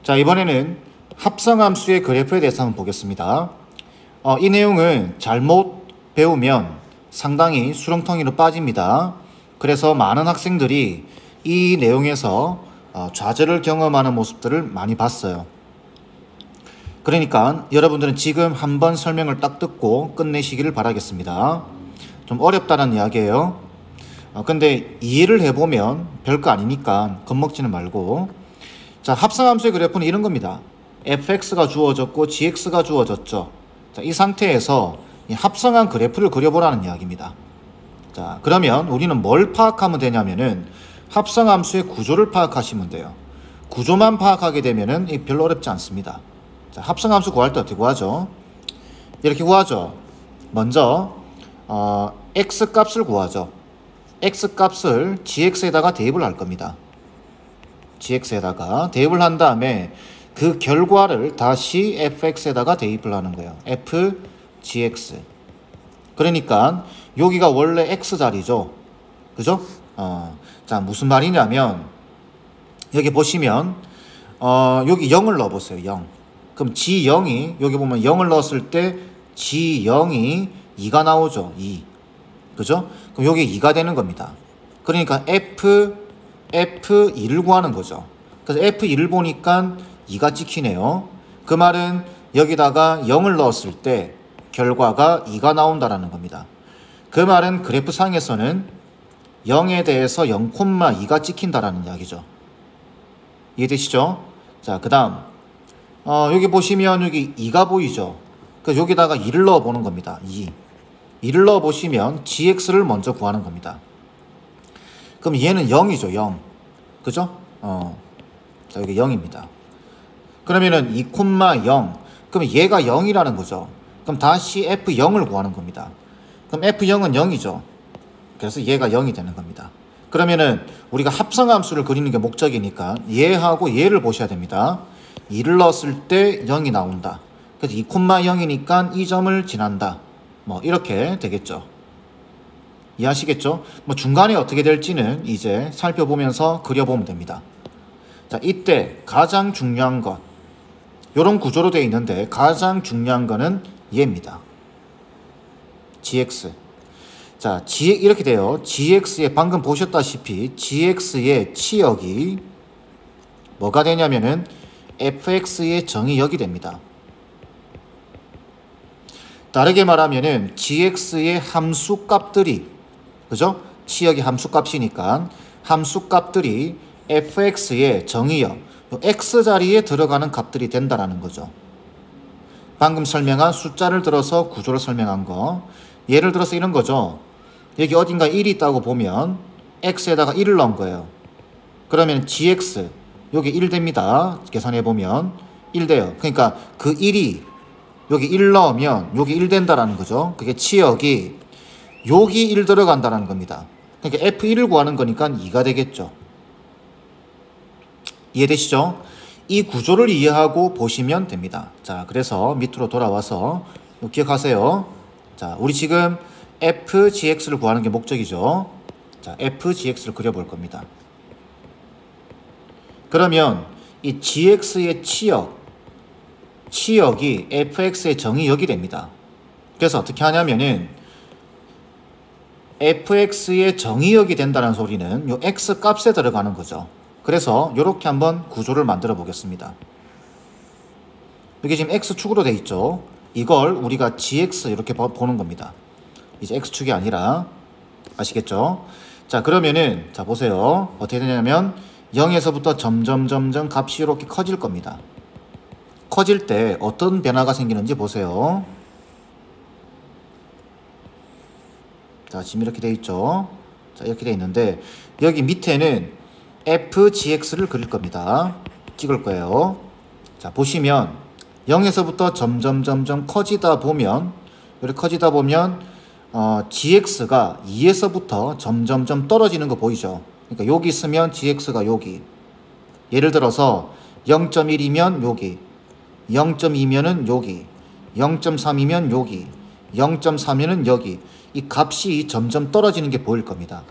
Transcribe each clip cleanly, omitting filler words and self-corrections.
자, 이번에는 합성함수의 그래프에 대해서 한번 보겠습니다. 이 내용은 잘못 배우면 상당히 수렁텅이로 빠집니다. 그래서 많은 학생들이 이 내용에서 좌절을 경험하는 모습들을 많이 봤어요. 그러니까 여러분들은 지금 한번 설명을 딱 듣고 끝내시기를 바라겠습니다. 좀 어렵다는 이야기예요. 근데 이해를 해보면 별거 아니니까 겁먹지는 말고. 자, 합성함수의 그래프는 이런 겁니다. fx가 주어졌고 gx가 주어졌죠. 자, 이 상태에서 이 합성한 그래프를 그려보라는 이야기입니다. 자, 그러면 우리는 뭘 파악하면 되냐면은 합성함수의 구조를 파악하시면 돼요. 구조만 파악하게 되면은 별로 어렵지 않습니다. 자, 합성함수 구할 때 어떻게 구하죠? 이렇게 구하죠. 먼저 x 값을 구하죠. x 값을 gx에다가 대입을 할 겁니다. gx에다가 대입을 한 다음에 그 결과를 다시 fx에다가 대입을 하는 거예요. fgx. 그러니까 여기가 원래 x자리죠. 그죠? 자, 무슨 말이냐면 여기 보시면 여기 0을 넣어보세요. 0. 그럼 g0이 여기 보면 0을 넣었을 때 g0이 2가 나오죠. 2. 그죠? 그럼 여기 2가 되는 겁니다. 그러니까 f2를 구하는 거죠. 그래서 f2를 보니까 2가 찍히네요. 그 말은 여기다가 0을 넣었을 때 결과가 2가 나온다라는 겁니다. 그 말은 그래프상에서는 0에 대해서 0,2가 찍힌다라는 이야기죠. 이해되시죠? 자, 그 다음 여기 보시면 여기 2가 보이죠? 그래서 여기다가 2를 넣어 보는 겁니다. 2를 넣어 보시면 gx를 먼저 구하는 겁니다. 그럼 얘는 0이죠. 0. 그죠? 자, 여기 0입니다. 그러면은 2,0. 그럼 얘가 0이라는 거죠. 그럼 다시 f0을 구하는 겁니다. 그럼 f0은 0이죠. 그래서 얘가 0이 되는 겁니다. 그러면은 우리가 합성함수를 그리는 게 목적이니까 얘하고 얘를 보셔야 됩니다. 2를 넣었을 때 0이 나온다. 그래서 2,0이니까 이 점을 지난다. 뭐 이렇게 되겠죠. 이해하시겠죠? 뭐 중간에 어떻게 될지는 이제 살펴보면서 그려보면 됩니다. 자, 이때 가장 중요한 것, 이런 구조로 되어 있는데 가장 중요한 거는 얘입니다. gx. 자, 이렇게 돼요. gx의 방금 보셨다시피 gx의 치역이 뭐가 되냐면은 fx의 정의역이 됩니다. 다르게 말하면은 gx의 함수값들이, 그죠? 치역이 함수값이니까 함수값들이 fx의 정의역, x자리에 들어가는 값들이 된다라는 거죠. 방금 설명한 숫자를 들어서 구조를 설명한 거. 예를 들어서 이런 거죠. 여기 어딘가 1이 있다고 보면 x에다가 1을 넣은 거예요. 그러면 gx 여기 1 됩니다. 계산해 보면 1 돼요. 그러니까 그 1이 여기 1 넣으면 여기 1 된다라는 거죠. 그게 치역이 여기 1 들어간다는 겁니다. 그러니까 f1을 구하는 거니까 2가 되겠죠. 이해되시죠? 이 구조를 이해하고 보시면 됩니다. 자, 그래서 밑으로 돌아와서 기억하세요. 자, 우리 지금 fgx를 구하는 게 목적이죠. 자, fgx를 그려볼 겁니다. 그러면 이 gx의 치역이 fx의 정의역이 됩니다. 그래서 어떻게 하냐면은 fx의 정의역이 된다는 소리는 요 x 값에 들어가는 거죠. 그래서 이렇게 한번 구조를 만들어 보겠습니다. 여기 지금 x축으로 돼 있죠. 이걸 우리가 gx 이렇게 보는 겁니다. 이제 x축이 아니라, 아시겠죠? 자, 그러면은 자 보세요. 어떻게 되냐면 0에서부터 점점 값이 이렇게 커질 겁니다. 커질 때 어떤 변화가 생기는지 보세요. 자, 지금 이렇게 돼 있죠. 자, 이렇게 돼 있는데 여기 밑에는 fgx를 그릴 겁니다. 찍을 거예요. 자, 보시면 0에서부터 점점 커지다 보면, 이렇게 커지다 보면 gx가 2에서부터 점점 떨어지는 거 보이죠? 그러니까 여기 있으면 gx가 여기. 예를 들어서 0.1이면 여기, 0.2면은 여기, 0.3이면 여기, 0.3이면 여기. 이 값이 점점 떨어지는 게 보일 겁니다.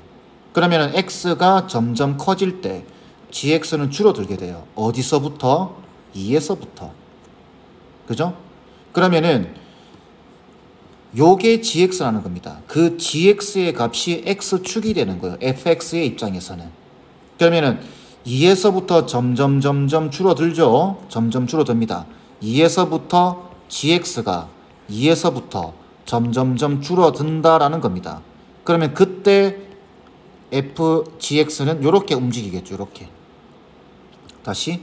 그러면 x가 점점 커질 때 gx는 줄어들게 돼요. 어디서부터? 2에서부터. 그죠? 그러면은 요게 gx라는 겁니다. 그 gx의 값이 x축이 되는 거예요. fx의 입장에서는. 그러면은 2에서부터 점점 줄어들죠. 점점 줄어듭니다. 2에서부터 gx가 2에서부터 점점 줄어든다라는 겁니다. 그러면 그때 fgx는 이렇게 움직이겠죠. 이렇게. 다시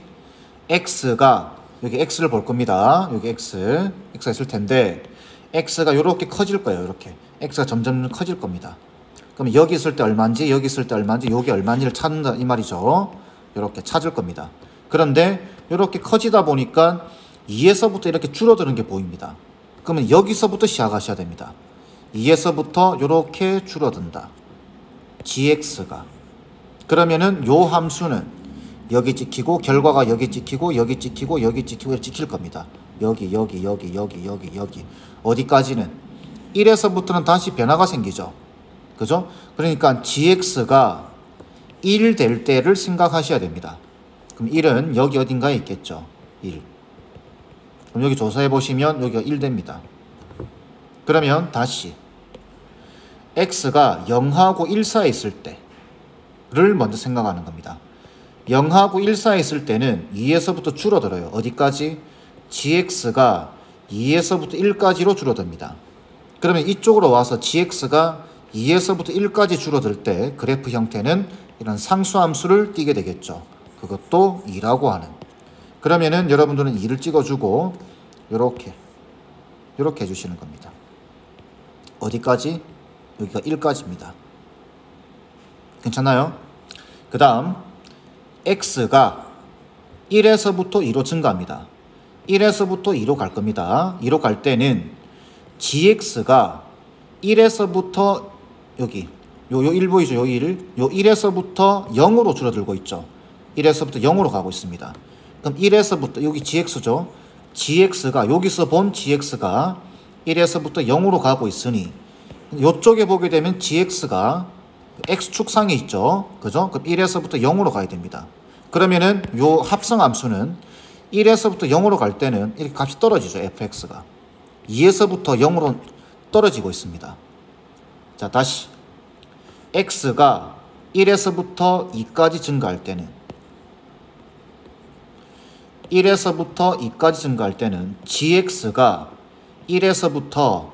x가 여기 x를 볼 겁니다. 여기 x가 있을 텐데 x가 이렇게 커질 거예요. 이렇게 x가 점점 커질 겁니다. 그럼 여기 있을 때 얼마인지 여기 있을 때 얼마인지 여기 얼마인지를 찾는다 이 말이죠. 이렇게 찾을 겁니다. 그런데 이렇게 커지다 보니까 2에서부터 이렇게 줄어드는 게 보입니다. 그러면 여기서부터 시작하셔야 됩니다. 2에서부터 이렇게 줄어든다. gx가. 그러면은 요 함수는 여기 찍히고 결과가 여기 찍히고 여기 찍히고 여기 찍히고 찍힐 겁니다. 여기 어디까지는 1에서부터는 다시 변화가 생기죠. 그죠? 그러니까 gx가 1 될 때를 생각하셔야 됩니다. 그럼 1은 여기 어딘가에 있겠죠. 1. 그럼 여기 조사해 보시면 여기가 1 됩니다. 그러면 다시 x가 0하고 1 사이에 있을 때를 먼저 생각하는 겁니다. 0하고 1 사이에 있을 때는 2에서부터 줄어들어요. 어디까지? gx가 2에서부터 1까지로 줄어듭니다. 그러면 이쪽으로 와서 gx가 2에서부터 1까지 줄어들 때 그래프 형태는 이런 상수함수를 띠게 되겠죠. 그것도 2라고 하는. 그러면은 여러분들은 2를 찍어주고 이렇게 해주시는 겁니다. 어디까지? 여기가 1까지입니다. 괜찮나요? 그 다음 x가 1에서부터 2로 증가합니다. 1에서부터 2로 갈 겁니다. 2로 갈 때는 gx가 1에서부터 여기 요 1 보이죠? 요 1을 요 1에서부터 0으로 줄어들고 있죠. 1에서부터 0으로 가고 있습니다. 그럼 1에서부터 여기 gx죠. gx가 여기서 본 gx가 1에서부터 0으로 가고 있으니 요쪽에 보게 되면 gx가 x축상에 있죠. 그죠? 그럼 1에서부터 0으로 가야 됩니다. 그러면은 요 합성함수는 1에서부터 0으로 갈 때는 이렇게 값이 떨어지죠. fx가 2에서부터 0으로 떨어지고 있습니다. 자, 다시 x가 1에서부터 2까지 증가할 때는 1에서부터 2까지 증가할 때는 gx가 1에서부터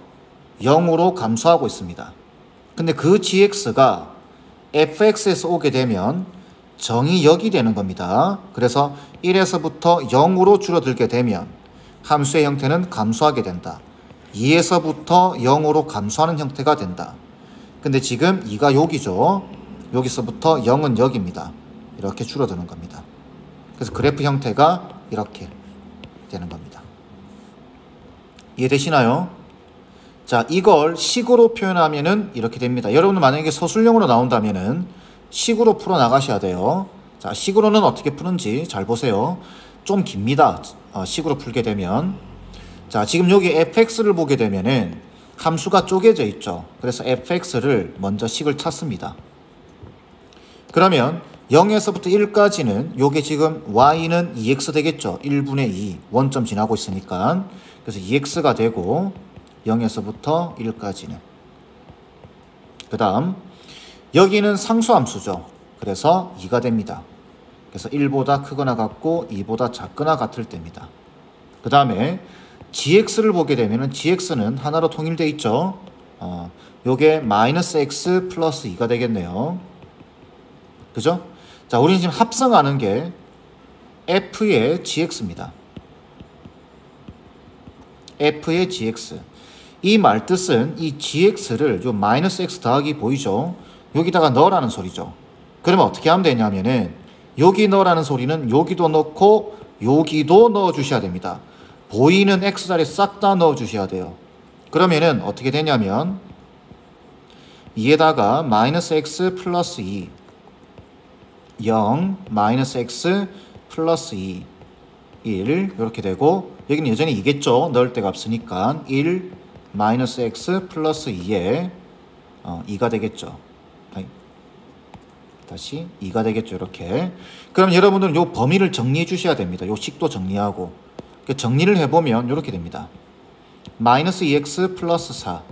0으로 감소하고 있습니다. 근데 그 gx가 fx에서 오게 되면 정이 여기 되는 겁니다. 그래서 1에서부터 0으로 줄어들게 되면 함수의 형태는 감소하게 된다. 2에서부터 0으로 감소하는 형태가 된다. 근데 지금 2가 여기죠. 여기서부터 0은 여기입니다. 이렇게 줄어드는 겁니다. 그래서 그래프 형태가 이렇게 되는 겁니다. 이해되시나요? 자, 이걸 식으로 표현하면은 이렇게 됩니다. 여러분 만약에 서술형으로 나온다면은 식으로 풀어 나가셔야 돼요. 자, 식으로는 어떻게 푸는지 잘 보세요. 좀 깁니다. 식으로 풀게 되면. 자, 지금 여기 fx를 보게 되면은 함수가 쪼개져 있죠. 그래서 fx를 먼저 식을 찾습니다. 그러면 0에서부터 1까지는 요게 지금 y는 2x 되겠죠. 1분의 2 원점 지나고 있으니까. 그래서 2x가 되고 0에서부터 1까지는. 그 다음 여기는 상수함수죠. 그래서 2가 됩니다. 그래서 1보다 크거나 같고 2보다 작거나 같을 때입니다. 그 다음에 gx를 보게 되면 gx는 하나로 통일되어 있죠. 요게 마이너스 x 플러스 2가 되겠네요. 그죠? 자, 우리는 지금 합성하는 게 f의 gx입니다. f의 gx. 이 말뜻은 이 gx를 요 마이너스 x 더하기 보이죠? 여기다가 넣으라는 소리죠. 그러면 어떻게 하면 되냐면은 여기 넣으라는 소리는 여기도 넣고 여기도 넣어 주셔야 됩니다. 보이는 x자리 싹 다 넣어 주셔야 돼요. 그러면은 어떻게 되냐면 2에다가 마이너스 x 플러스 2 0 마이너스 x 플러스 2 1 이렇게 되고 여기는 여전히 2겠죠. 넣을 데가 없으니까 1 마이너스 x 플러스 2에 2가 되겠죠. 다시 2가 되겠죠. 이렇게. 그럼 여러분들은 요 범위를 정리해 주셔야 됩니다. 요 식도 정리하고. 정리를 해보면 이렇게 됩니다. 마이너스 2x 플러스 4.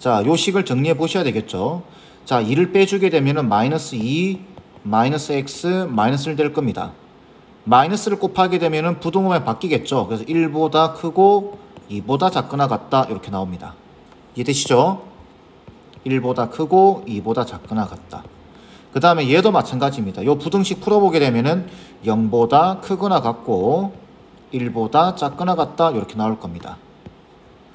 자, 요 식을 정리해 보셔야 되겠죠. 자, 2를 빼주게 되면은 마이너스 2, 마이너스 x, 마이너스 1 될 겁니다. 마이너스를 곱하게 되면은 부동호에 바뀌겠죠. 그래서 1보다 크고 2보다 작거나 같다. 이렇게 나옵니다. 이해되시죠? 1보다 크고 2보다 작거나 같다. 그 다음에 얘도 마찬가지입니다. 요 부등식 풀어보게 되면은 0보다 크거나 같고 1보다 작거나 같다. 이렇게 나올 겁니다.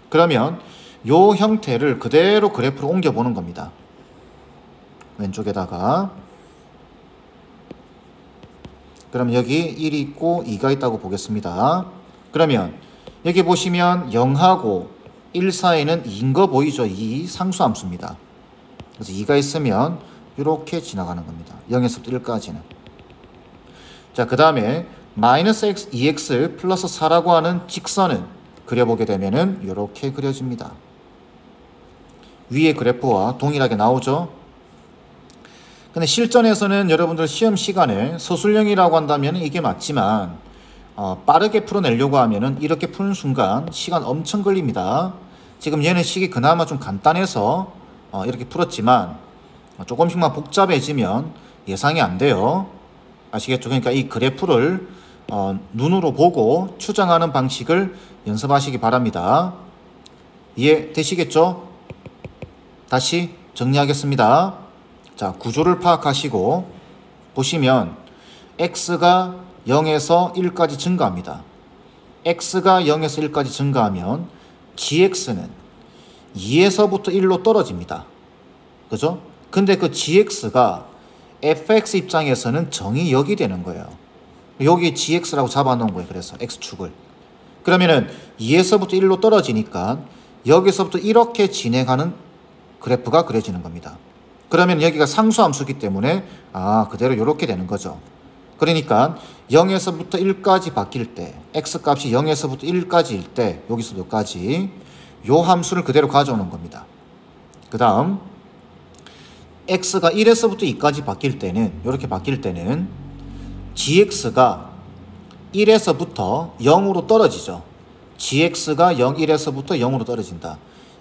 그러면 요 형태를 그대로 그래프로 옮겨보는 겁니다. 왼쪽에다가. 그럼 여기 1이 있고 2가 있다고 보겠습니다. 그러면 여기 보시면 0하고 1 사이는 2인 거 보이죠? 2 상수함수입니다. 그래서 2가 있으면 이렇게 지나가는 겁니다. 0에서부터 1까지는. 자, 그 다음에 마이너스 2x 플러스 4라고 하는 직선은 그려보게 되면은 이렇게 그려집니다. 위의 그래프와 동일하게 나오죠? 근데 실전에서는 여러분들 시험 시간에 서술형이라고 한다면 이게 맞지만 빠르게 풀어내려고 하면은 이렇게 푸는 순간 시간 엄청 걸립니다. 지금 얘는 식이 그나마 좀 간단해서 이렇게 풀었지만 조금씩만 복잡해지면 예상이 안 돼요. 아시겠죠? 그러니까 이 그래프를 눈으로 보고 추정하는 방식을 연습하시기 바랍니다. 이해되시겠죠? 다시 정리하겠습니다. 자, 구조를 파악하시고 보시면 x가 0에서 1까지 증가합니다. x가 0에서 1까지 증가하면 gx는 2에서부터 1로 떨어집니다. 그죠? 근데 그 gx가 fx 입장에서는 정이 0이 되는 거예요. 여기 gx라고 잡아놓은 거예요. 그래서 x축을. 그러면은 2에서부터 1로 떨어지니까 여기서부터 이렇게 진행하는 그래프가 그려지는 겁니다. 그러면 여기가 상수함수기 때문에 그대로 이렇게 되는 거죠. 그러니까 0에서부터 1까지 바뀔 때 x값이 0에서부터 1까지일 때 여기서 여기까지 요 함수를 그대로 가져오는 겁니다. 그 다음 x가 1에서부터 2까지 바뀔 때는 이렇게 바뀔 때는 gx가 1에서부터 0으로 떨어지죠. gx가 1에서부터 0으로 떨어진다.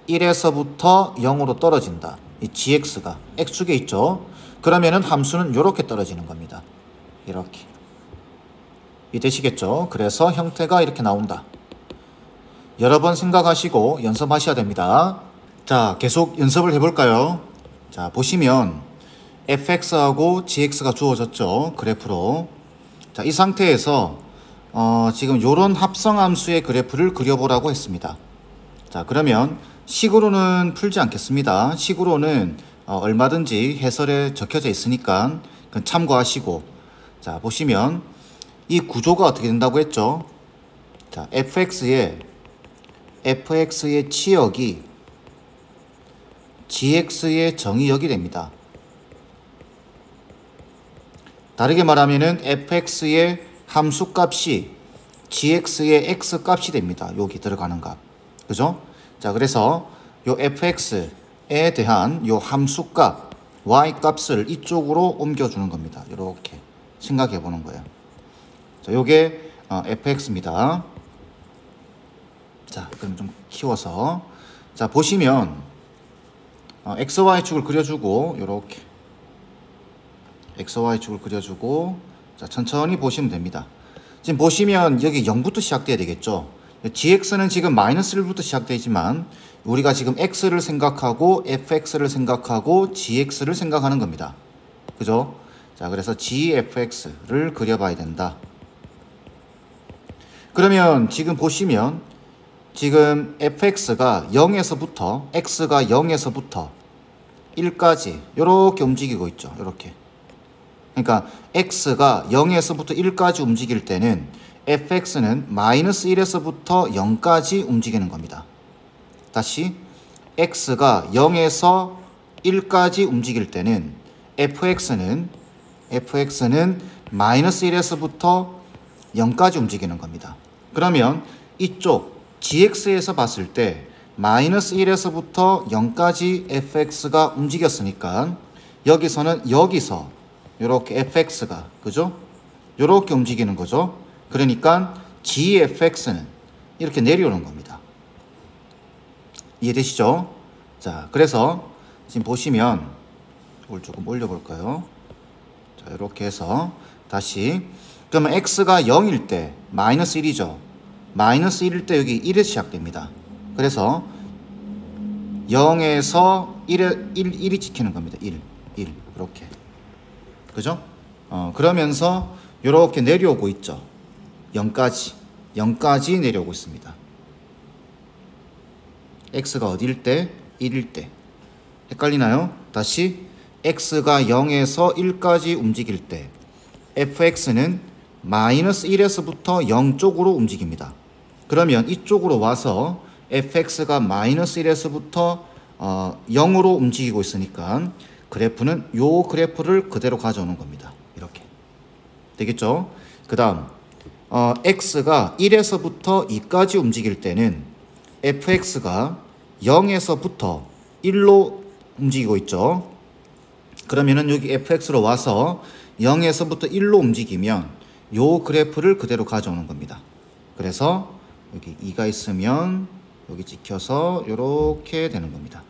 1에서부터 0으로 떨어진다. 이 gx가 x축에 있죠. 그러면은 함수는 이렇게 떨어지는 겁니다. 이렇게. 이해되시겠죠? 그래서 형태가 이렇게 나온다. 여러 번 생각하시고 연습하셔야 됩니다. 자, 계속 연습을 해볼까요? 자, 보시면 fx하고 gx가 주어졌죠. 그래프로. 자, 이 상태에서 지금 요런 합성함수의 그래프를 그려보라고 했습니다. 자, 그러면 식으로는 풀지 않겠습니다. 식으로는 얼마든지 해설에 적혀져 있으니까 그건 참고하시고. 자, 보시면 이 구조가 어떻게 된다고 했죠? 자, fx의 치역이 gx의 정의역이 됩니다. 다르게 말하면은 fx의 함수값이 gx의 x값이 됩니다. 여기 들어가는 값. 그죠? 자, 그래서 요 fx에 대한 요 함수값 y값을 이쪽으로 옮겨주는 겁니다. 이렇게 생각해 보는 거예요. 자, 요게 fx입니다. 자, 그럼 좀 키워서. 자, 보시면 xy축을 그려주고 요렇게 xy축을 그려주고 자, 천천히 보시면 됩니다. 지금 보시면 여기 0부터 시작돼야 되겠죠. gx는 지금 마이너스 1부터 시작되지만 우리가 지금 x를 생각하고 fx를 생각하고 gx를 생각하는 겁니다. 그죠? 자, 그래서 gfx를 그려봐야 된다. 그러면 지금 보시면 지금 fx가 0에서부터 x가 0에서부터 1까지 이렇게 움직이고 있죠. 이렇게. 그러니까 x가 0에서부터 1까지 움직일 때는 fx는 마이너스 1에서부터 0까지 움직이는 겁니다. 다시 x가 0에서 1까지 움직일 때는 fx는 마이너스 1에서부터 0까지 움직이는 겁니다. 그러면 이쪽 gx에서 봤을 때 마이너스 1에서부터 0까지 fx가 움직였으니까 여기서는 여기서 요렇게 fx가, 그죠? 요렇게 움직이는 거죠. 그러니까 gfx는 이렇게 내려오는 겁니다. 이해되시죠? 자, 그래서 지금 보시면 이걸 조금 올려볼까요? 자, 이렇게 해서 다시, 그러면 x가 0일 때 마이너스 1이죠. 마이너스 1일 때 여기 1에서 시작됩니다. 그래서 0에서 1이 찍히는 겁니다. 1 이렇게, 그죠? 그러면서 이렇게 내려오고 있죠. 0까지 내려오고 있습니다. x가 어디일 때? 1일 때. 헷갈리나요? 다시, x가 0에서 1까지 움직일 때 fx는 마이너스 1에서부터 0 쪽으로 움직입니다. 그러면 이쪽으로 와서 fx가 마이너스 1에서부터 0으로 움직이고 있으니까 그래프는 요 그래프를 그대로 가져오는 겁니다. 이렇게 되겠죠? 그 다음 x가 1에서부터 2까지 움직일 때는 fx가 0에서부터 1로 움직이고 있죠. 그러면은 여기 fx로 와서 0에서부터 1로 움직이면 요 그래프를 그대로 가져오는 겁니다. 그래서 여기 2가 있으면 여기 찍혀서 이렇게 되는 겁니다.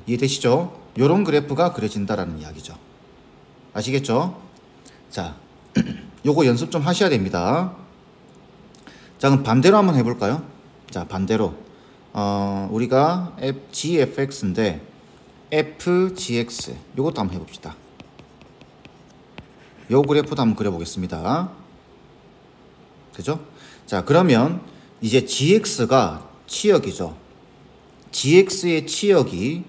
이해되시죠? 요런 그래프가 그려진다라는 이야기죠. 아시겠죠? 자, 요거 연습 좀 하셔야 됩니다. 자, 그럼 반대로 한번 해볼까요? 자, 반대로 우리가 gfx인데 fgx 요것도 한번 해봅시다. 요 그래프도 한번 그려보겠습니다. 그죠? 자, 그러면 이제 gx가 치역이죠. gx의 치역이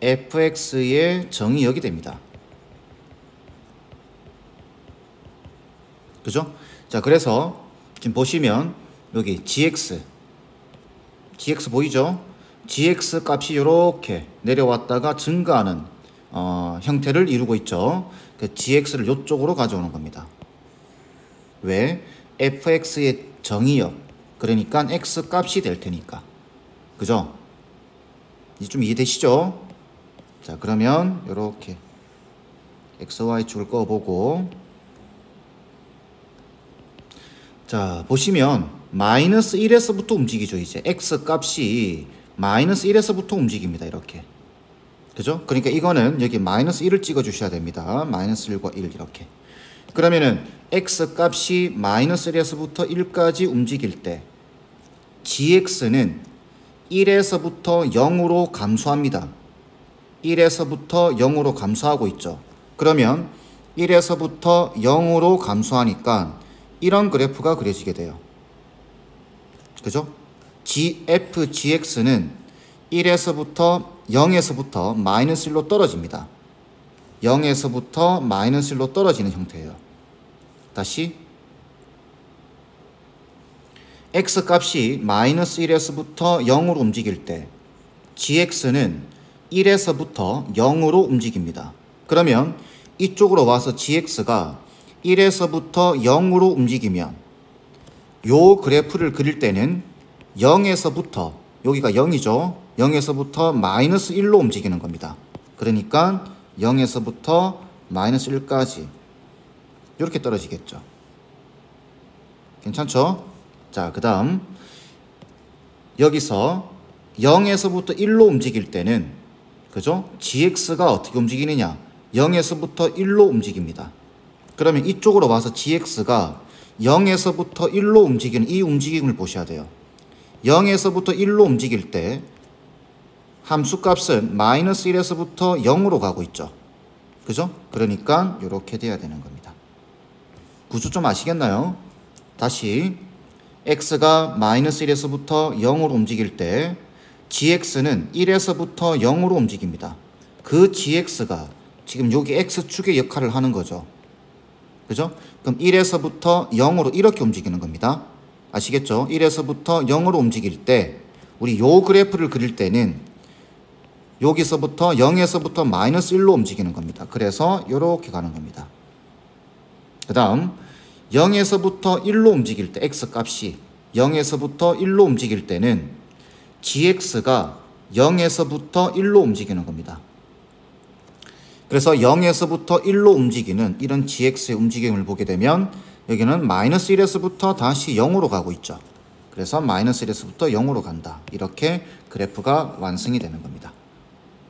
fx의 정의역이 됩니다. 그죠? 자, 그래서 지금 보시면 여기 gx 보이죠? gx 값이 이렇게 내려왔다가 증가하는 형태를 이루고 있죠. 그 gx를 이쪽으로 가져오는 겁니다. 왜? fx의 정의역, 그러니까 x 값이 될 테니까. 그죠? 이제 좀 이해되시죠? 자, 그러면 이렇게 xy축을 꺼보고, 자, 보시면 마이너스 1에서부터 움직이죠. 이제 x 값이 마이너스 1에서부터 움직입니다. 이렇게. 그죠? 그러니까 이거는 여기 마이너스 1을 찍어 주셔야 됩니다. 마이너스 1과 1 이렇게. 그러면은 x 값이 마이너스 1에서부터 1까지 움직일 때 gx는 1에서부터 0으로 감소합니다. 1에서부터 0으로 감소하고 있죠. 그러면 1에서부터 0으로 감소하니까 이런 그래프가 그려지게 돼요. 그죠? fgx는 0에서부터 마이너스 1로 떨어집니다. 0에서부터 마이너스 1로 떨어지는 형태예요. 다시 x 값이 마이너스 1에서부터 0으로 움직일 때 gx는 1에서부터 0으로 움직입니다. 그러면 이쪽으로 와서 gx가 1에서부터 0으로 움직이면 요 그래프를 그릴 때는 0에서부터, 여기가 0이죠. 0에서부터 마이너스 1로 움직이는 겁니다. 그러니까 0에서부터 마이너스 1까지 이렇게 떨어지겠죠. 괜찮죠? 자, 그 다음 여기서 0에서부터 1로 움직일 때는, 그죠? gx가 어떻게 움직이느냐? 0에서부터 1로 움직입니다. 그러면 이쪽으로 와서 gx가 0에서부터 1로 움직이는 이 움직임을 보셔야 돼요. 0에서부터 1로 움직일 때 함수값은 마이너스 1에서부터 0으로 가고 있죠. 그죠? 그러니까 이렇게 돼야 되는 겁니다. 구조 좀 아시겠나요? 다시 x가 마이너스 1에서부터 0으로 움직일 때 gx는 1에서부터 0으로 움직입니다. 그 gx가 지금 여기 x축의 역할을 하는 거죠. 그죠? 그럼 1에서부터 0으로 이렇게 움직이는 겁니다. 아시겠죠? 1에서부터 0으로 움직일 때 우리 요 그래프를 그릴 때는 여기서부터 0에서부터 마이너스 1로 움직이는 겁니다. 그래서 이렇게 가는 겁니다. 그 다음 0에서부터 1로 움직일 때 x 값이 0에서부터 1로 움직일 때는 gx가 0에서부터 1로 움직이는 겁니다. 그래서 0에서부터 1로 움직이는 이런 gx의 움직임을 보게 되면 여기는 마이너스 1에서부터 다시 0으로 가고 있죠. 그래서 마이너스 1에서부터 0으로 간다. 이렇게 그래프가 완성이 되는 겁니다.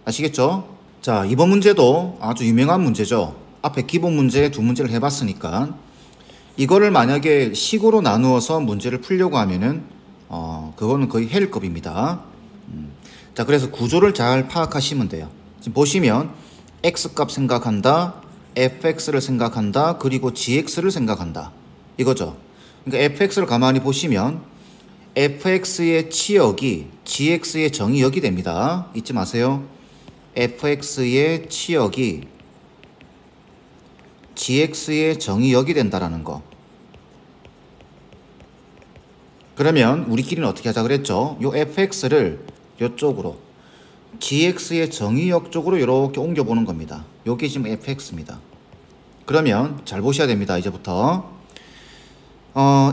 아시겠죠? 자, 이번 문제도 아주 유명한 문제죠. 앞에 기본 문제 두 문제를 해봤으니까 이거를 만약에 식으로 나누어서 문제를 풀려고 하면은 그거는 거의 헬급입니다. 자, 그래서 구조를 잘 파악하시면 돼요. 지금 보시면 x값 생각한다, fx를 생각한다, 그리고 gx를 생각한다. 이거죠. 그러니까 fx를 가만히 보시면 fx의 치역이 gx의 정의역이 됩니다. 잊지 마세요. fx의 치역이 gx의 정의역이 된다라는 거. 그러면 우리끼리는 어떻게 하자 그랬죠? 요 fx를 요쪽으로 gx의 정의역 쪽으로 이렇게 옮겨보는 겁니다. 요게 지금 fx입니다. 그러면 잘 보셔야 됩니다. 이제부터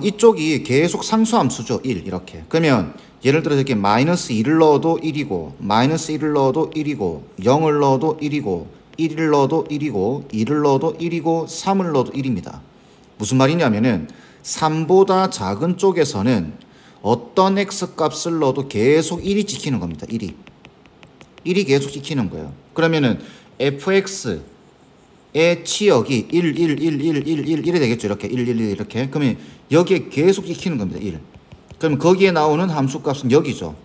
이쪽이 계속 상수함수죠. 1 이렇게. 그러면 예를 들어 이렇게 마이너스 1을 넣어도 1이고 마이너스 1을 넣어도 1이고 0을 넣어도 1이고 1을 넣어도 1이고 2를 넣어도 1이고 3을 넣어도 1입니다. 무슨 말이냐면은 3보다 작은 쪽에서는 어떤 x값을 넣어도 계속 1이 지키는 겁니다. 1이 계속 지키는 거예요. 그러면은 fx의 치역이 1, 1, 1, 1, 1, 1, 1이 되겠죠. 이렇게 1, 1, 1 이렇게. 그러면 여기에 계속 지키는 겁니다. 1. 그럼 거기에 나오는 함수값은 여기죠.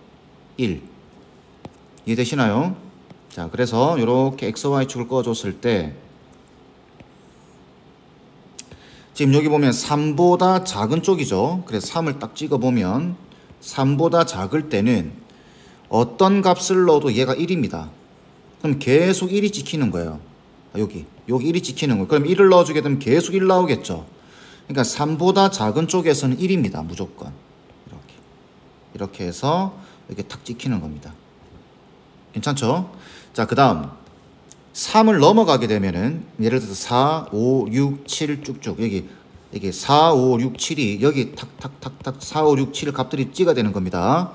1. 이해되시나요? 자, 그래서 이렇게 XY축을 꺼줬을 때 지금 여기 보면 3보다 작은 쪽이죠. 그래서 3을 딱 찍어보면 3보다 작을 때는 어떤 값을 넣어도 얘가 1입니다. 그럼 계속 1이 찍히는 거예요. 여기 1이 찍히는 거예요. 그럼 1을 넣어주게 되면 계속 1 나오겠죠. 그러니까 3보다 작은 쪽에서는 1입니다. 무조건. 이렇게 해서 이렇게 탁 찍히는 겁니다. 괜찮죠? 자, 그 다음 3을 넘어가게 되면은 예를 들어서 4, 5, 6, 7 쭉쭉 여기 4, 5, 6, 7이 여기 탁탁탁탁 4, 5, 6, 7 값들이 찍어야 되는 겁니다.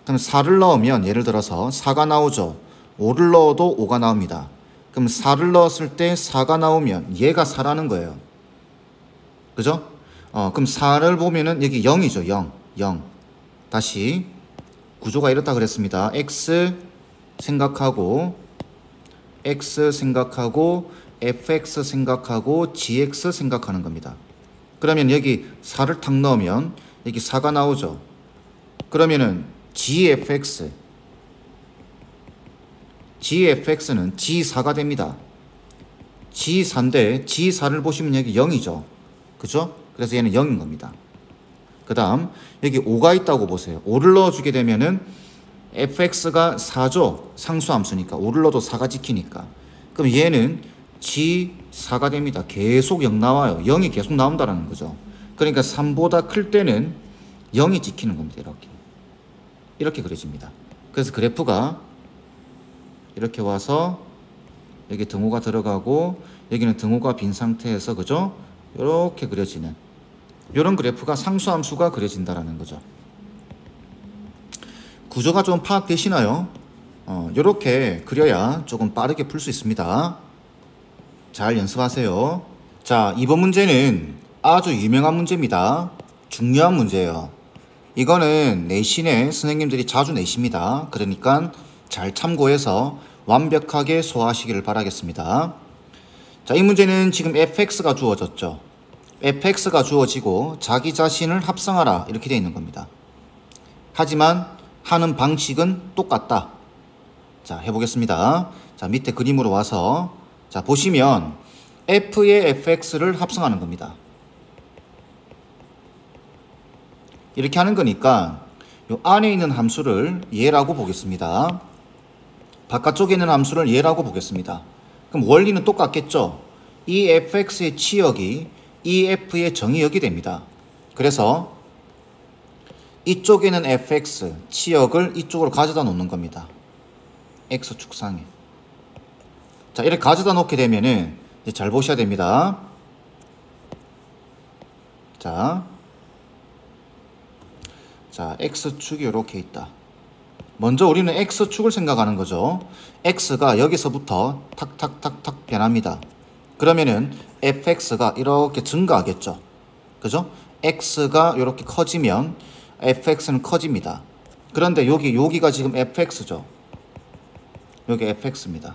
그럼 4를 넣으면 예를 들어서 4가 나오죠. 5를 넣어도 5가 나옵니다. 그럼 4를 넣었을 때 4가 나오면 얘가 4라는 거예요. 그죠? 그럼 4를 보면은 여기 0이죠. 0. 다시 구조가 이렇다 그랬습니다. x 생각하고 fx 생각하고 gx 생각하는 겁니다. 그러면 여기 4를 탁 넣으면 여기 4가 나오죠. 그러면은 gfx는 g4가 됩니다. g4인데 g4를 보시면 여기 0이죠. 그죠? 그래서 얘는 0인 겁니다. 그 다음 여기 5가 있다고 보세요. 5를 넣어주게 되면은 fx가 4죠. 상수함수니까 5를 넣어도 4가 지키니까. 그럼 얘는 g4가 됩니다. 계속 0 나와요. 0이 계속 나온다는 거죠. 그러니까 3보다 클 때는 0이 지키는 겁니다. 이렇게 그려집니다. 그래서 그래프가 이렇게 와서 여기 등호가 들어가고 여기는 등호가 빈 상태에서 그죠? 이렇게 그려지는 이런 그래프가 상수함수가 그려진다라는 거죠. 구조가 좀 파악되시나요? 이렇게 그려야 조금 빠르게 풀 수 있습니다. 잘 연습하세요. 자, 이번 문제는 아주 유명한 문제입니다. 중요한 문제예요. 이거는 내신에 선생님들이 자주 내십니다. 그러니까 잘 참고해서 완벽하게 소화하시기를 바라겠습니다. 자, 이 문제는 지금 fx가 주어졌죠. fx가 주어지고 자기 자신을 합성하라 이렇게 되어 있는 겁니다. 하지만 하는 방식은 똑같다. 자, 해보겠습니다. 자, 밑에 그림으로 와서 자, 보시면 f의 fx를 합성하는 겁니다. 이렇게 하는 거니까 요 안에 있는 함수를 얘라고 보겠습니다. 바깥쪽에 있는 함수를 얘라고 보겠습니다. 그럼 원리는 똑같겠죠? 이 fx의 치역이 이 f의 정의역이 됩니다. 그래서 이쪽에는 fx 치역을 이쪽으로 가져다 놓는 겁니다. x축상에. 자, 이렇게 가져다 놓게 되면은 이제 잘 보셔야 됩니다. 자, x축이 이렇게 있다. 먼저 우리는 x축을 생각하는 거죠. x가 여기서부터 탁탁탁탁 변합니다. 그러면은 fx가 이렇게 증가하겠죠. 그죠? x가 이렇게 커지면 fx는 커집니다. 그런데 여기가 지금 fx죠. 여기 fx입니다.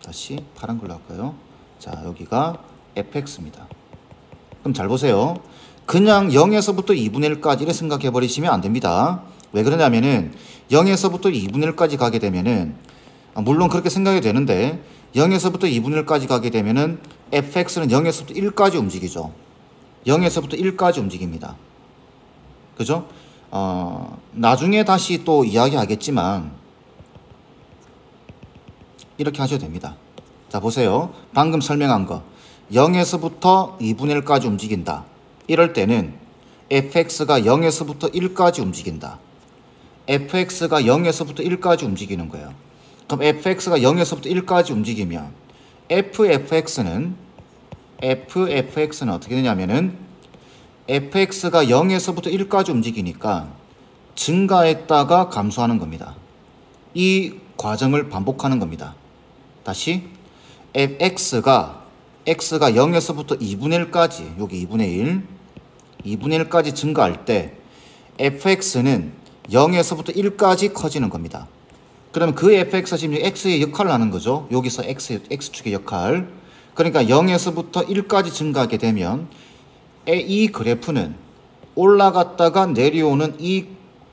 다시 파란 걸로 할까요? 자, 여기가 fx입니다. 그럼 잘 보세요. 그냥 0에서부터 2분의 1까지 이렇게 생각해 버리시면 안 됩니다. 왜 그러냐면은 0에서부터 2분의 1까지 가게 되면은 물론 그렇게 생각이 되는데 0에서부터 2분의 1까지 가게 되면은 fx는 0에서부터 1까지 움직이죠. 0에서부터 1까지 움직입니다. 그죠? 나중에 다시 또 이야기하겠지만 이렇게 하셔도 됩니다. 자, 보세요. 방금 설명한 거 0에서부터 2분의 1까지 움직인다. 이럴 때는 fx가 0에서부터 1까지 움직인다. fx가 0에서부터 1까지 움직이는 거예요. 그럼 fx가 0에서부터 1까지 움직이면 fx는 어떻게 되냐면은 fx가 0에서부터 1까지 움직이니까 증가했다가 감소하는 겁니다. 이 과정을 반복하는 겁니다. 다시 x가 0에서부터 2분의 1까지 여기 2분의 1까지 증가할 때 fx는 0에서부터 1까지 커지는 겁니다. 그러면 그 fx가 지금 x의 역할을 하는 거죠. 여기서 x축의 역할. 그러니까 0에서부터 1까지 증가하게 되면 이 그래프는 올라갔다가 내려오는 이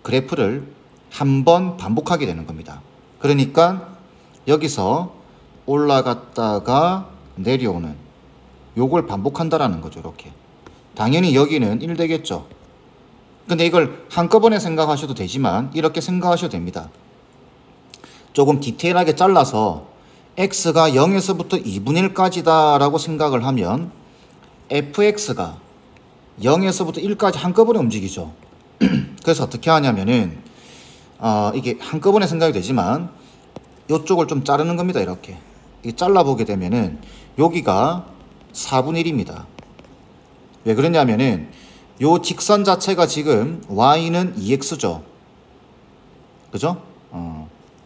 그래프를 한 번 반복하게 되는 겁니다. 그러니까 여기서 올라갔다가 내려오는 요걸 반복한다라는 거죠. 이렇게. 당연히 여기는 1 되겠죠. 근데 이걸 한꺼번에 생각하셔도 되지만 이렇게 생각하셔도 됩니다. 조금 디테일하게 잘라서 x가 0에서부터 2분의 1까지다 라고 생각을 하면 fx가 0에서부터 1까지 한꺼번에 움직이죠. 그래서 어떻게 하냐면은 이게 한꺼번에 생각이 되지만 이쪽을 좀 자르는 겁니다. 이렇게 잘라보게 되면은 여기가 4분의 1입니다. 왜 그러냐면은 요 직선 자체가 지금 y는 2x죠. 그죠?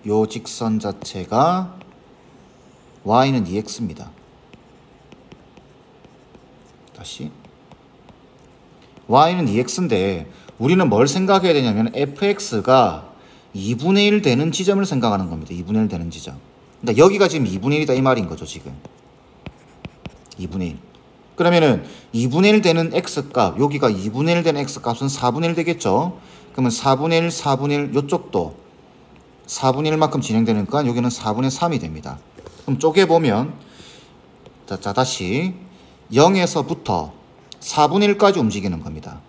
요 직선 자체가 y는 2x입니다. 다시 y는 2x인데 우리는 뭘 생각해야 되냐면 fx가 2분의 1 되는 지점을 생각하는 겁니다. 2분의 1 되는 지점. 그러니까 여기가 지금 2분의 1이다 이 말인 거죠. 지금 2분의 1. 그러면은 2분의 1 되는 x값, 여기가 2분의 1 되는 x값은 4분의 1 되겠죠. 그러면 4분의 1, 4분의 1 이쪽도 4분의 1만큼 진행되니까 여기는 4분의 3이 됩니다. 그럼 쪼개보면 자 다시 0에서부터 4분의 1까지 움직이는 겁니다.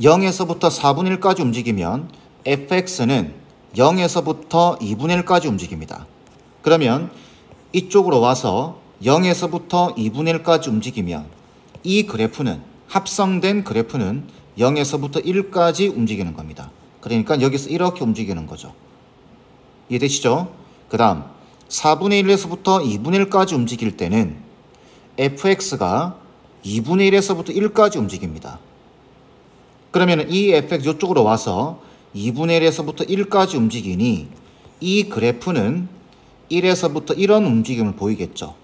0에서부터 4분의 1까지 움직이면 fx는 0에서부터 2분의 1까지 움직입니다. 그러면 이쪽으로 와서 0에서부터 2분의 1까지 움직이면 이 그래프는 합성된 그래프는 0에서부터 1까지 움직이는 겁니다. 그러니까 여기서 이렇게 움직이는 거죠. 이해되시죠? 그 다음 4분의 1에서부터 2분의 1까지 움직일 때는 fx가 2분의 1에서부터 1까지 움직입니다. 그러면 이 fx 이쪽으로 와서 2분의 1에서부터 1까지 움직이니 이 그래프는 1에서부터 이런 움직임을 보이겠죠.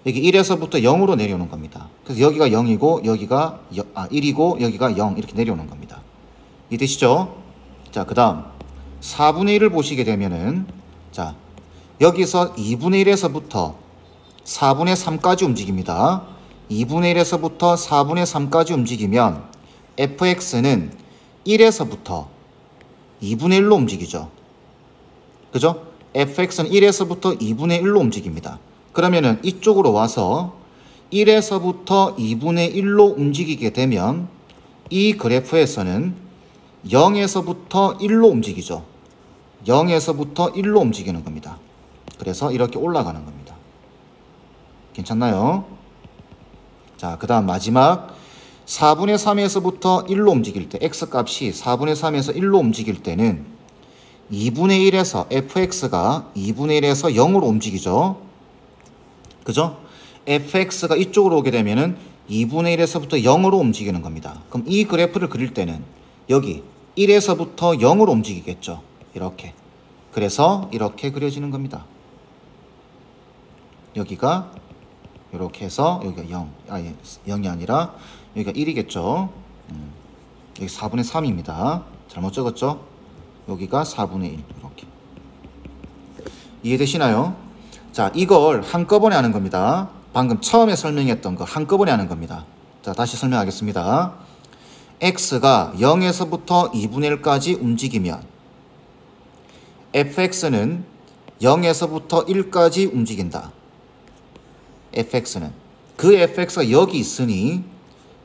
여기 1에서부터 0으로 내려오는 겁니다. 그래서 여기가 0이고 여기가 1이고 여기가 0 이렇게 내려오는 겁니다. 이해되시죠? 자, 그 다음 4분의 1을 보시게 되면은 자 여기서 2분의 1에서부터 4분의 3까지 움직입니다. 2분의 1에서부터 4분의 3까지 움직이면 fx는 1에서부터 2분의 1로 움직이죠. 그죠? fx는 1에서부터 2분의 1로 움직입니다. 그러면은 이쪽으로 와서 1에서부터 2분의 1로 움직이게 되면 이 그래프에서는 0에서부터 1로 움직이죠. 0에서부터 1로 움직이는 겁니다. 그래서 이렇게 올라가는 겁니다. 괜찮나요? 자, 그 다음 마지막 4분의 3에서부터 1로 움직일 때 x값이 4분의 3에서 1로 움직일 때는 2분의 1에서 fx가 2분의 1에서 0으로 움직이죠. 그죠? fx가 이쪽으로 오게 되면은 2분의 1에서부터 0으로 움직이는 겁니다. 그럼 이 그래프를 그릴 때는 여기 1에서부터 0으로 움직이겠죠. 이렇게. 그래서 이렇게 그려지는 겁니다. 여기가 이렇게 해서 여기가 0, 0이 아니라 여기가 1이겠죠. 여기 4분의 3입니다. 잘못 적었죠? 여기가 4분의 1 이렇게. 이해되시나요? 자, 이걸 한꺼번에 하는 겁니다. 방금 처음에 설명했던 거 한꺼번에 하는 겁니다. 자, 다시 설명하겠습니다. x가 0에서부터 2분의 1까지 움직이면 fx는 0에서부터 1까지 움직인다. fx는 그 fx가 여기 있으니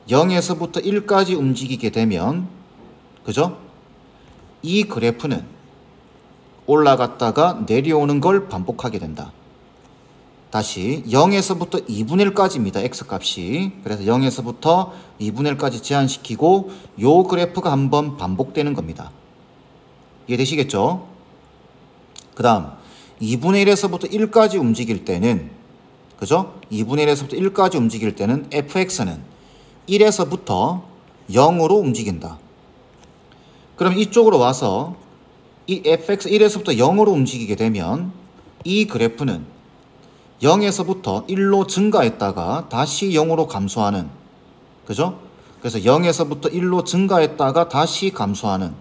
0에서부터 1까지 움직이게 되면 그죠? 이 그래프는 올라갔다가 내려오는 걸 반복하게 된다. 다시 0에서부터 2분의 1까지입니다. x값이. 그래서 0에서부터 2분의 1까지 제한시키고 요 그래프가 한번 반복되는 겁니다. 이해되시겠죠? 그 다음 2분의 1에서부터 1까지 움직일 때는 그죠? 2분의 1에서부터 1까지 움직일 때는 fx는 1에서부터 0으로 움직인다. 그럼 이쪽으로 와서 이 fx 1에서부터 0으로 움직이게 되면 이 그래프는 0에서부터 1로 증가했다가 다시 0으로 감소하는 그죠? 그래서 0에서부터 1로 증가했다가 다시 감소하는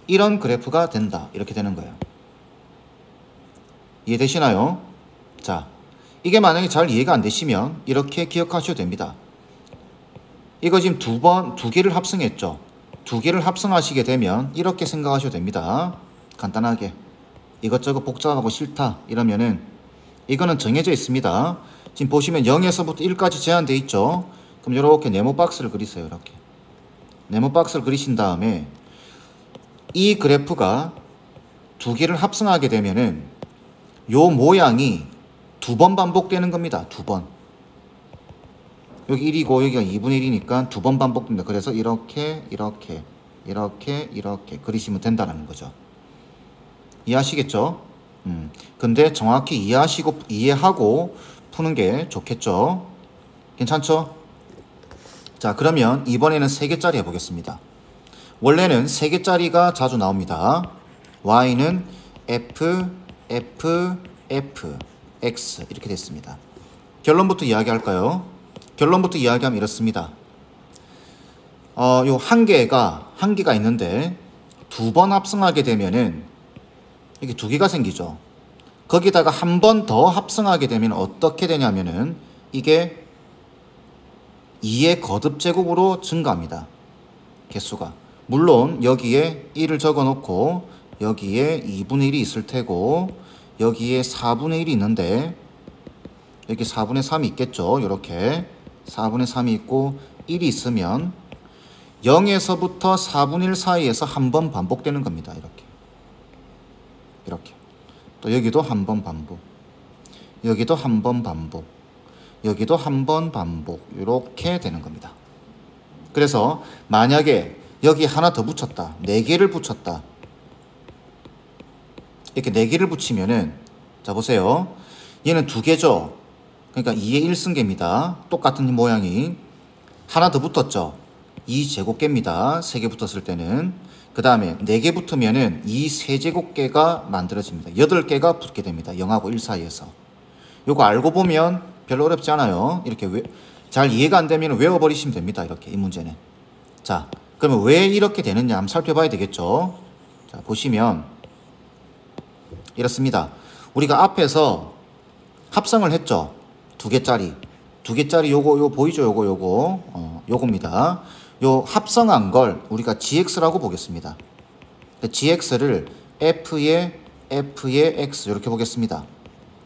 이런 그래프가 된다. 이렇게 되는 거예요. 이해되시나요? 자, 이게 만약에 잘 이해가 안 되시면 이렇게 기억하셔도 됩니다. 이거 지금 두 개를 합성했죠. 두 개를 합성하시게 되면 이렇게 생각하셔도 됩니다. 간단하게 이것저것 복잡하고 싫다 이러면은 이거는 정해져 있습니다. 지금 보시면 0에서부터 1까지 제한되어 있죠. 그럼 이렇게 네모 박스를 그리세요. 이렇게 네모 박스를 그리신 다음에 이 그래프가 두 개를 합성하게 되면은 요 모양이 두 번 반복되는 겁니다. 두 번. 여기 1이고 여기가 2분의 1이니까 두 번 반복됩니다. 그래서 이렇게 그리시면 된다는 거죠. 이해하시겠죠? 근데 정확히 이해하고 푸는 게 좋겠죠? 괜찮죠? 자, 그러면 이번에는 3개짜리 해보겠습니다. 원래는 3개짜리가 자주 나옵니다. y는 f, f, f, x 이렇게 됐습니다. 결론부터 이야기할까요? 결론부터 이야기하면 이렇습니다. 요 한 개가 있는데 두 번 합성하게 되면은 이렇게 두 개가 생기죠. 거기다가 한 번 더 합성하게 되면 어떻게 되냐면은 이게 2의 거듭제곱으로 증가합니다. 개수가. 물론 여기에 1을 적어 놓고 여기에 2분의 1이 있을 테고 여기에 4분의 1이 있는데 여기 4분의 3이 있겠죠. 이렇게 4분의 3이 있고 1이 있으면 0에서부터 4분의 1 사이에서 한 번 반복되는 겁니다. 이렇게 또 여기도 한 번 반복, 여기도 한 번 반복, 여기도 한 번 반복 이렇게 되는 겁니다. 그래서 만약에 여기 하나 더 붙였다, 4개를 붙였다, 이렇게 4개를 붙이면은 자 보세요. 얘는 2개죠. 그러니까 2의 1승계입니다. 똑같은 모양이. 하나 더 붙었죠. 2제곱계입니다. 3개 붙었을 때는. 그 다음에 4개 붙으면은 2세제곱계가 만들어집니다. 8개가 붙게 됩니다. 0하고 1 사이에서. 요거 알고 보면 별로 어렵지 않아요. 이렇게 잘 이해가 안 되면 외워버리시면 됩니다. 이렇게 이 문제는. 자, 그러면 왜 이렇게 되느냐 한번 살펴봐야 되겠죠. 자, 보시면 이렇습니다. 우리가 앞에서 합성을 했죠. 2개짜리 요거 보이죠? 요겁니다. 요 합성한 걸 우리가 gx라고 보겠습니다. gx를 f의 x 이렇게 보겠습니다.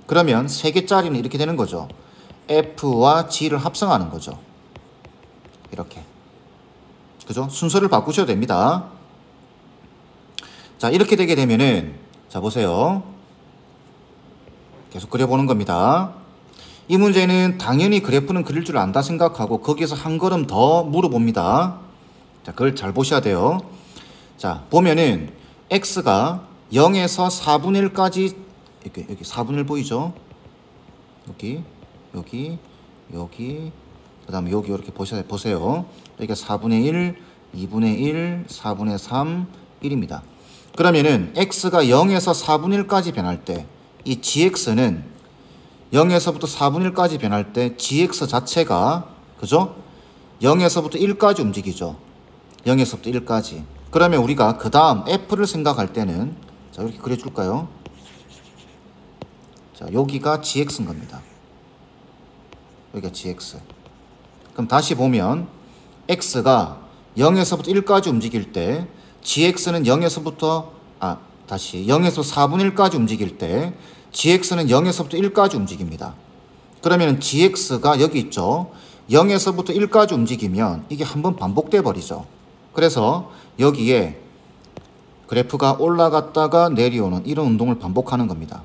그러면 3개짜리는 이렇게 되는 거죠. f와 g를 합성하는 거죠. 이렇게. 그죠? 순서를 바꾸셔도 됩니다. 자, 이렇게 되게 되면은 자, 보세요. 계속 그려보는 겁니다. 이 문제는 당연히 그래프는 그릴 줄 안다 생각하고 거기에서 한 걸음 더 물어봅니다. 자, 그걸 잘 보셔야 돼요. 자, 보면은 x가 0에서 4분의 1까지 이렇게 여기 4분의 1 보이죠? 여기 그 다음에 여기 이렇게 보세요. 여기가 4분의 1, 2분의 1, 4분의 3, 1입니다. 그러면은 x가 0에서 4분의 1까지 변할 때 이 gx는 0에서부터 4분의 1까지 변할 때 gx 자체가 그죠? 0에서부터 1까지 움직이죠. 0에서부터 1까지. 그러면 우리가 그 다음 f를 생각할 때는 자 이렇게 그려줄까요? 자 여기가 gx인 겁니다. 여기가 gx. 그럼 다시 보면 x가 0에서부터 1까지 움직일 때 gx는 0에서부터 4분의 1까지 움직일 때 gx는 0에서부터 1까지 움직입니다. 그러면 gx가 여기 있죠. 0에서부터 1까지 움직이면 이게 한번 반복돼 버리죠. 그래서 여기에 그래프가 올라갔다가 내려오는 이런 운동을 반복하는 겁니다.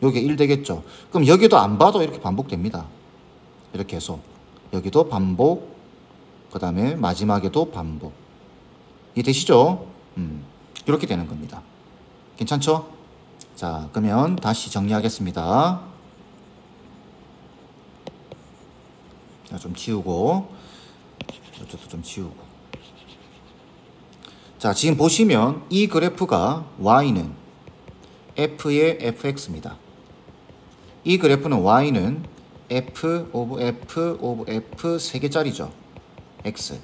여기에 1 되겠죠. 그럼 여기도 안 봐도 이렇게 반복됩니다. 이렇게 해서 여기도 반복, 그 다음에 마지막에도 반복. 이해되시죠? 이렇게 되는 겁니다. 괜찮죠? 자, 그러면 다시 정리하겠습니다. 자, 좀 지우고, 이쪽도 좀 지우고. 자, 지금 보시면 이 그래프가 y는 f의 fx입니다. 이 그래프는 y는 f 오브 f 3개짜리죠. x.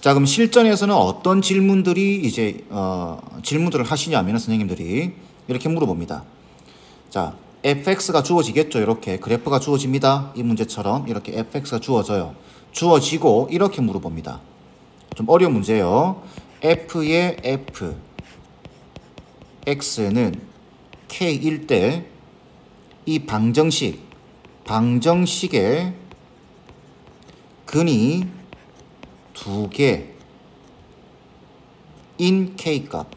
자, 그럼 실전에서는 어떤 질문들이 이제 질문들을 하시냐면 선생님들이 이렇게 물어봅니다. 자, fx가 주어지겠죠. 이렇게 그래프가 주어집니다. 이 문제처럼 이렇게 fx가 주어져요. 주어지고 이렇게 물어봅니다. 좀 어려운 문제예요. f의 f x는 k일 때 이 방정식의 근이 2개인 k값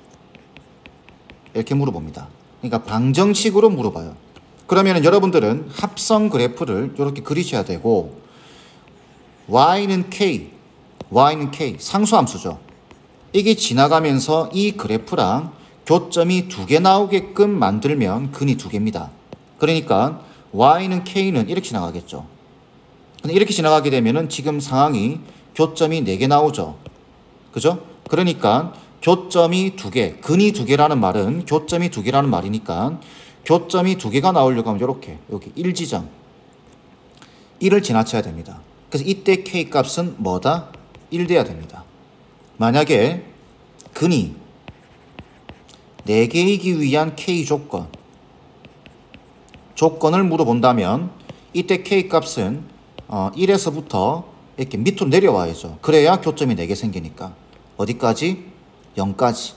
이렇게 물어봅니다. 그러니까 방정식으로 물어봐요. 그러면 여러분들은 합성 그래프를 이렇게 그리셔야 되고 y는 k 상수함수죠. 이게 지나가면서 이 그래프랑 교점이 2개 나오게끔 만들면 근이 2개입니다. 그러니까 y는 k는 이렇게 지나가겠죠. 근데 이렇게 지나가게 되면은 지금 상황이 교점이 4개 나오죠. 그죠? 그러니까 교점이 2개, 근이 2개라는 말은 교점이 2개라는 말이니까 교점이 2개가 나오려고 하면 이렇게 여기 1지점 1을 지나쳐야 됩니다. 그래서 이때 k 값은 뭐다? 1 돼야 됩니다. 만약에 근이 4개이기 위한 k 조건을 물어본다면 이때 k 값은 1에서부터 이렇게 밑으로 내려와야죠. 그래야 교점이 4개 생기니까. 어디까지? 0까지.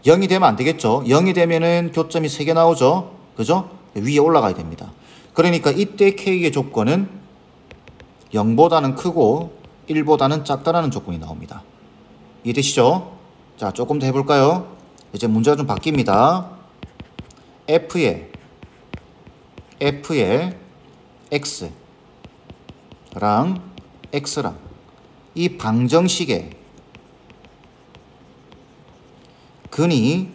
0이 되면 안 되겠죠. 0이 되면은 교점이 3개 나오죠. 그죠? 위에 올라가야 됩니다. 그러니까 이때 k의 조건은 0보다는 크고 1보다는 작다라는 조건이 나옵니다. 이해되시죠? 자, 조금 더 해볼까요? 이제 문제가 좀 바뀝니다. f의 x랑 x랑 이 방정식의 근이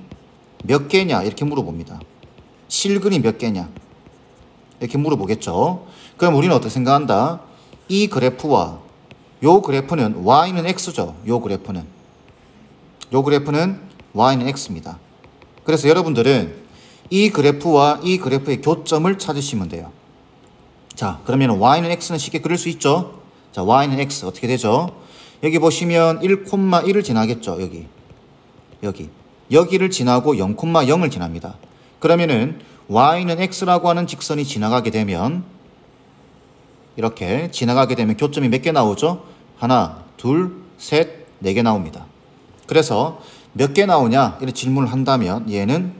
몇 개냐 이렇게 물어봅니다. 실근이 몇 개냐 이렇게 물어보겠죠. 그럼 우리는 어떻게 생각한다? 이 그래프와 요 그래프는 y는 x죠. 요 그래프는 y는 x입니다. 그래서 여러분들은 이 그래프와 이 그래프의 교점을 찾으시면 돼요. 자, 그러면 y는 x는 쉽게 그릴 수 있죠. 자, y는 x 어떻게 되죠? 여기 보시면 1,1을 지나겠죠. 여기를 지나고 0,0을 지납니다. 그러면은 y는 x라고 하는 직선이 지나가게 되면 이렇게 지나가게 되면 교점이 몇 개 나오죠? 하나, 둘, 셋, 4개 나옵니다. 그래서 몇 개 나오냐 이런 질문을 한다면 얘는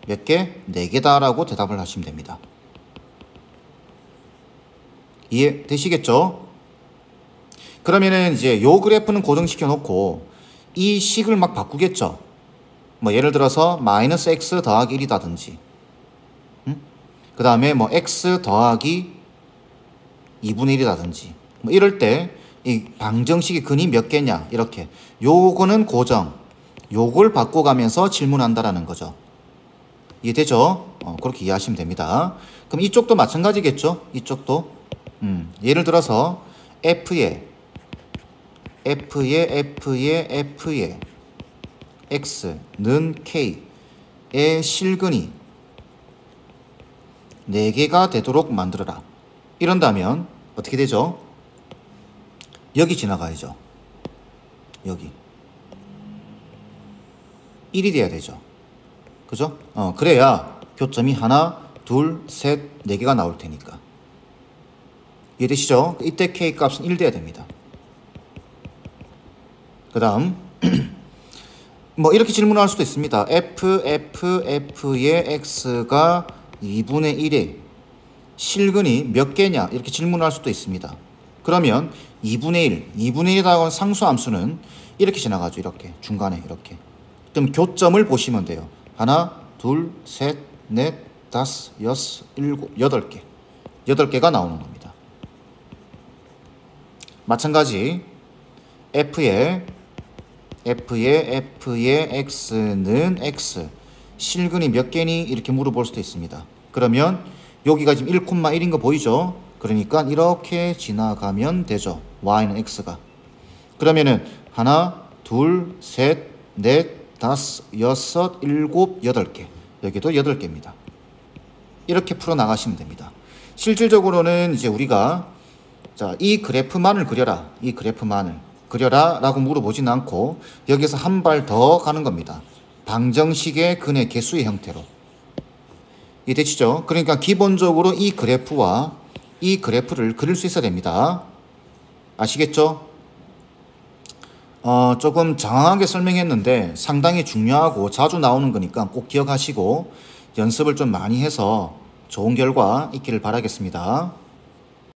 몇 개? 4개다라고 대답을 하시면 됩니다. 이해되시겠죠? 그러면은 이제 요 그래프는 고정시켜 놓고 이 식을 막 바꾸겠죠. 뭐 예를 들어서 마이너스 x 더하기 1이다든지 그 다음에 뭐 x 더하기 2분의 1이라든지 뭐 이럴 때 이 방정식의 근이 몇 개냐 이렇게 요거는 고정 요걸 바꿔가면서 질문한다라는 거죠. 이해되죠? 그렇게 이해하시면 됩니다. 그럼 이쪽도 마찬가지겠죠? 이쪽도 예를 들어서 f의 F의 X는 K의 실근이 4개가 되도록 만들어라. 이런다면 어떻게 되죠? 여기 지나가야죠. 여기 1이 돼야 되죠. 그죠? 그래야 교점이 하나, 둘, 셋, 4개가 나올 테니까. 이해되시죠? 이때 K 값은 1 돼야 됩니다. 그 다음 뭐 이렇게 질문할 수도 있습니다. F의 X가 2분의 1의 실근이 몇 개냐? 이렇게 질문할 수도 있습니다. 그러면 2분의 1에 다가온 상수함수는 이렇게 지나가죠. 이렇게 중간에 이렇게. 그럼 교점을 보시면 돼요. 하나, 둘, 셋, 넷, 다섯, 여섯, 일곱, 8개. 8개가 나오는 겁니다. 마찬가지 F의 X는 X 실근이 몇 개니? 이렇게 물어볼 수도 있습니다. 그러면 여기가 지금 1,1인 거 보이죠? 그러니까 이렇게 지나가면 되죠. Y는 X가. 그러면은 하나, 둘, 셋, 넷, 다섯, 여섯, 일곱, 8개. 여기도 8개입니다. 이렇게 풀어나가시면 됩니다. 실질적으로는 이제 우리가 자, 이 그래프만을 그려라. 이 그래프만을 그려라 라고 물어보진 않고 여기서 한 발 더 가는 겁니다. 방정식의 근의 개수의 형태로. 이해되시죠? 그러니까 기본적으로 이 그래프와 이 그래프를 그릴 수 있어야 됩니다. 아시겠죠? 조금 장황하게 설명했는데 상당히 중요하고 자주 나오는 거니까 꼭 기억하시고 연습을 좀 많이 해서 좋은 결과 있기를 바라겠습니다.